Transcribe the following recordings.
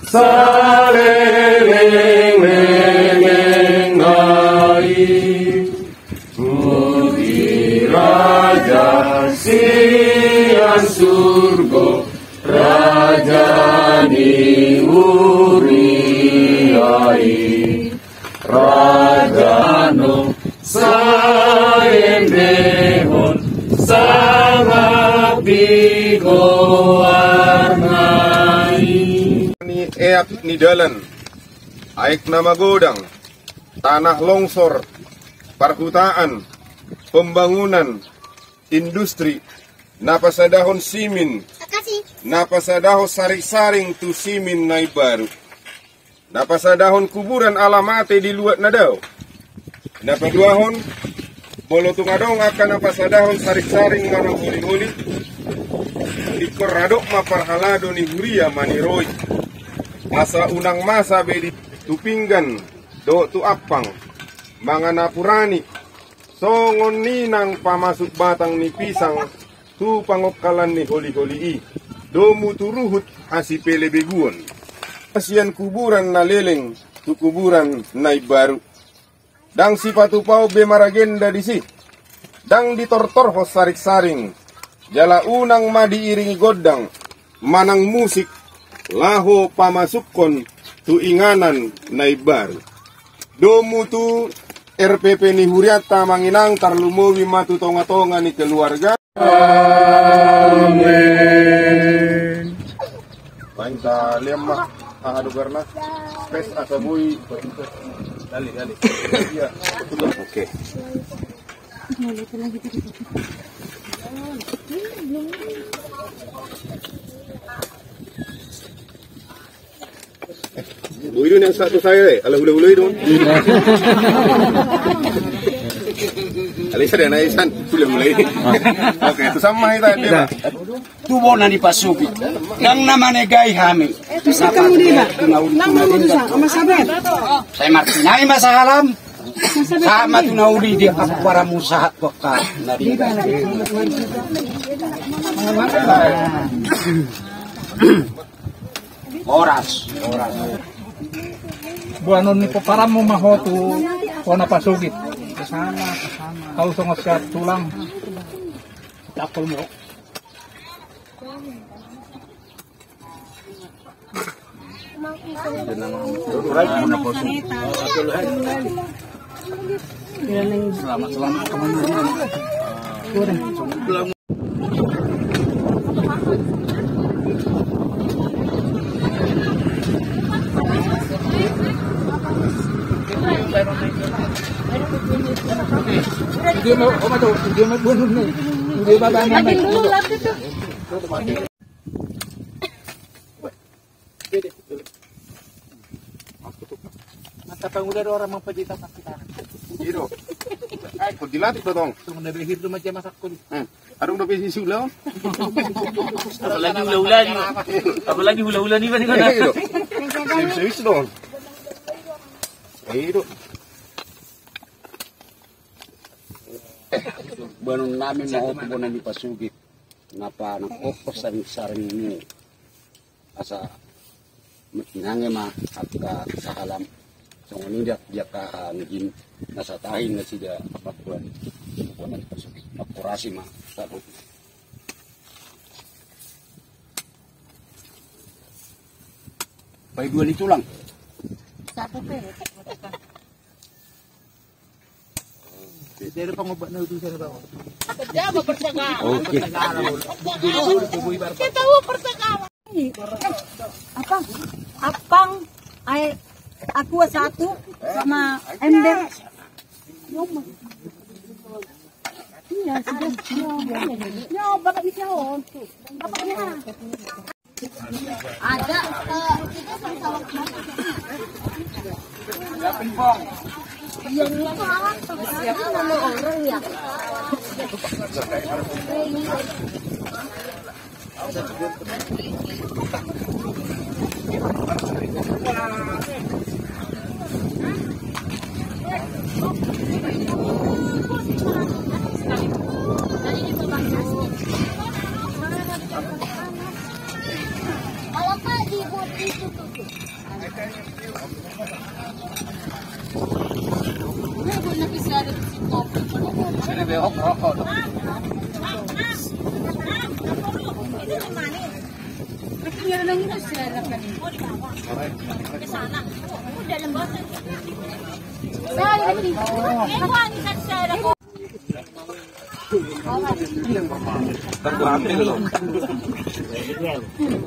saleleng-leleng nai Budi Raja sian surga Rajani uriai Rajano saendehon sangat digowarnai Ni eak ni dalan aik nama godang tanah longsor perhutaan pembangunan industri napasadahon simin napasadahon saring-saring tu simin nai baru napasadahon kuburan alamate di luat nadao napaduahon bolo tungadong akan napasadahon saring-saring manang huli-huli di koradok maparhalado ni huria maniroi asa unang masa bedi tupinggan do tu apang manganapurani songon ninang pamasuk batang ni pisang tu pangokalan ni holi-holi do muturuhut hasipele beguon asian kuburan na leleng tu kuburan nai baru dang sipatu pau be maragenda di si dang ditortor ho sarik-saring jala unang madi iringi godang manang musik laho pamasukon tu inganan nai baru do mutu RPP ni huriata manginang tarlumowi matu tonga-tonga ni keluarga. Amin. Painta lemah ahadu garna pes asabui dali. Iya, betul. Oke. Itu yang satu saya ala hula-hula itu. Alisa dan Aisan sudah mulai. Oke, itu sama itu dia. Tubo na dipasuki. Nang namanya gay hami. Itu sa kamu dia. Nang naman sa masabat. Saya martinay masahalam. Sama tunauli dia para musahat kok ka nari. Oras. Buanon ni para mo mahotu o napasugit. Kasama. Kau songos ka tulang. Tapol mo. Selamat kemana-mana. Dia mau bunuh nih. Dia babanya. Mata pengudah orang mempejita kita. Iro. Ay, kung dilatih to dong. Tung na behir do macam masak kun. Arong na besi sulaw. Apalagi hula-hula ni ba ni kana? Sewis dong. Iro. Buanon namin mahotubonan ni pasugit. Napa nakopos saring-saring ini. Asa matinange ma at ka sahalam. So ngunit dia ka ngin nasa tahin na sida papuan ni pasugit. Makurasi ma sa Bay dua itu lang. Satu pero. Dari pangobak na ito sa bawah. Kerja apa percakapan? Oke. Kita mau percakapan. Apang, aku satu sama ember. Iya sudah. Nyoba tak bisa untuk. Bapaknya. Ada kita sama-sama Ada pingpong. yang salah nama orang ya. Kalau Pak dibuat itu Ini behok rokok dong.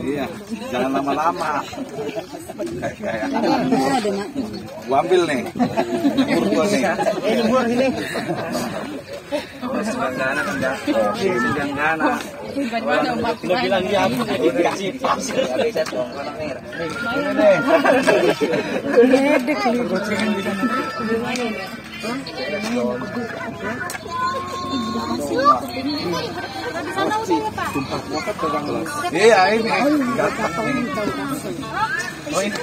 Iya, jangan lama-lama. Gua ambil nih. Gua nih. Lo bilang dia apa? Dikasih pasir. Iya ini. Oh ini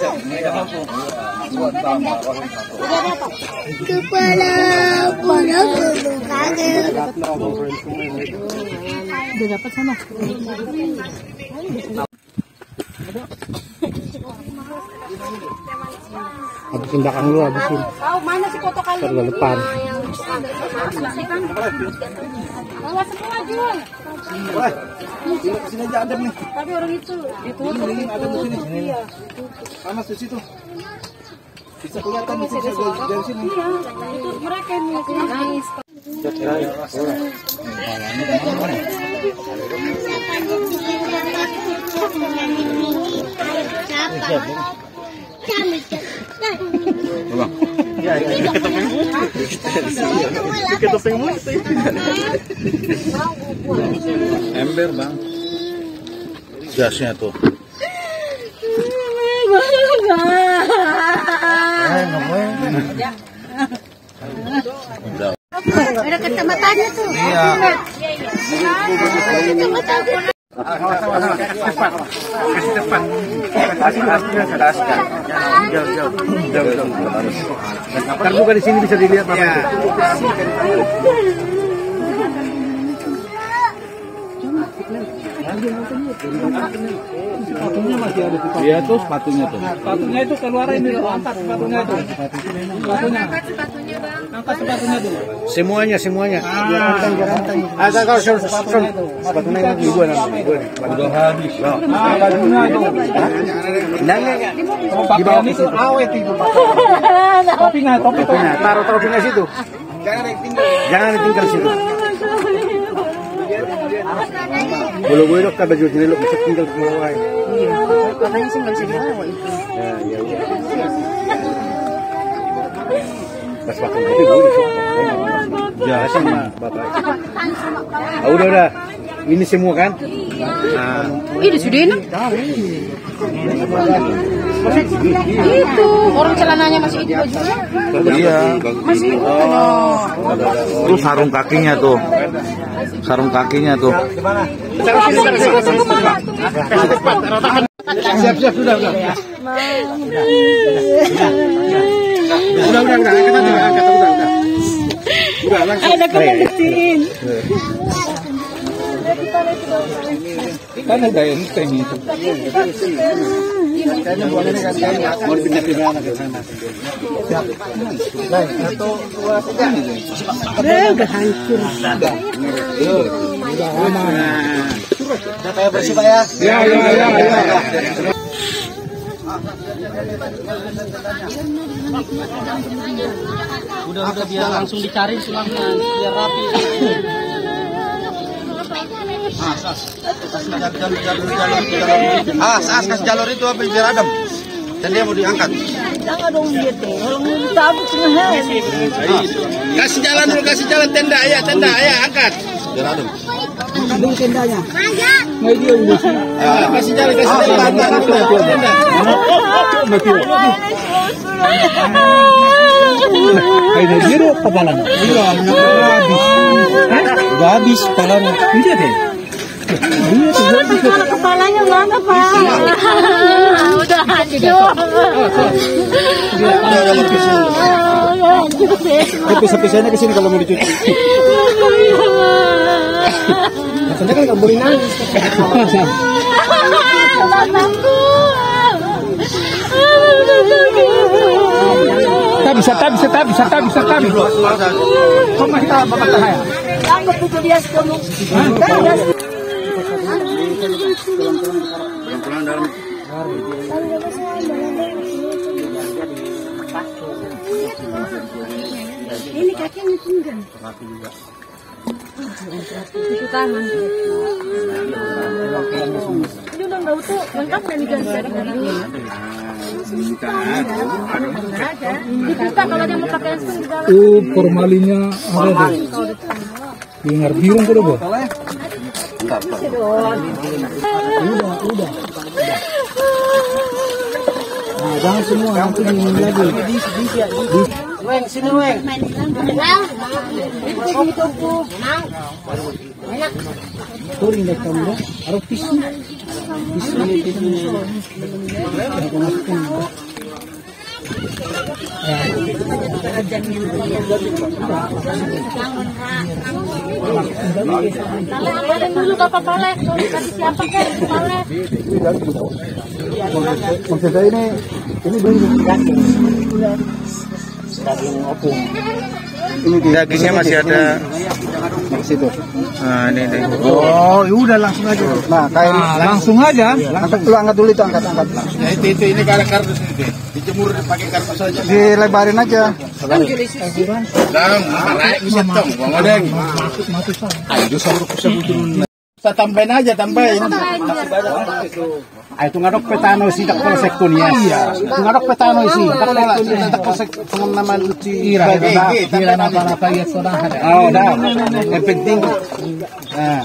Kepala pada kaget. Udah dapat sama. Habisin belakang lu, habisin. Tahu mana si foto kali? Ke depan. Bawa semua Jul. sini aja ada nih. Tapi orang itu Ini ada di sini. Iya. Panas di situ. Bisa kelihatan di sini dari sini. iya, itu mereka yang nangis. Ember bang. Gasnya tuh. Ada kacamatanya tuh. Iya. Kacamata. Kasih cepat. Kasih laskan. Jauh. Ntar buka di sini bisa dilihat apa itu. Sepatunya masih ada di situ. Iya tuh sepatunya tuh. Sepatunya itu keluarin dulu, angkat sepatunya itu. Sepatunya. Angkat sepatunya dulu. Semuanya. Ada kau sepatunya lagi gua nanti. Udah habis. Bajunya itu. Di bawah itu awet itu. Topinya. Taruh topinya situ. Jangan ditinggal situ. Bulu-bulu dok baju sini lo bisa tinggal di bawah. Iya, katanya sih nggak bisa dibawa itu. Ya. Pas makan kopi boleh. Jelasin bapak. Udah. Ini semua kan? Nah. Ini sudah enak. Itu orang celananya masih itu bajunya. Iya. Masih itu. Terus sarung kakinya tuh. Siap sudah. Udah. Udah langsung. Ada kepenting. Kan ada yang itu. Mau dipindah ke sana. Baik, 1, 2, 3. Udah hancur. Udah aman. Udah kayak bersih Pak ya? Ya. Udah biar langsung dicari sulangnya biar rapi. Kasih jalur itu apa biar adem. Dan dia mau diangkat. Jangan dong dia tuh. Orang tabuk tengah. Kasih jalan tenda angkat. Biar adem. Ambil tendanya. Kasih jalan tenda. Ini biru kepalanya. Udah habis kepalanya. Ini deh. Kalau kepalanya mana Pak? Udah hancur. Pisah-pisahnya ke sini kalau mau dicuci. Maksudnya kan nggak boleh nangis. tabi. Kung mahita, mamatahaya. Ako po tulias ko mo. Ini kakinya tinggal. Itu tangan. Itu nang daw to, lengkap na ni Ganser. Kita kalau dia mau pakai spoon di dalam. Formalinya ada deh. Dengar birung ko ba? Udah. Nah, jangan semua nanti dingin lagi. Weng, sini Weng. Turing dah kamu, harus pisu. Aku masukin. Kalian dulu Bapak Palek, kasih siapa kan Palek? Maksudnya ini belum daging opung. Ini Dagingnya masih ada. situ. Nah, ini. Oh, udah langsung aja. Nah, kayak langsung aja. Angkat dulu itu, angkat. Ya itu ini kardus ini. Dijemur pakai kardus saja. Dilebarin aja. Dang, naik bisa tong, bang ada. Ayo sahur kusabutun. Kita tambahin aja, tambahin. Itu ngadok petano si tak polsek tunia. Iya. Ngadok petano si tak polsek teman-teman uci ira. Ira napa ya sudah ada. Oh, dah. Yang penting. Nah,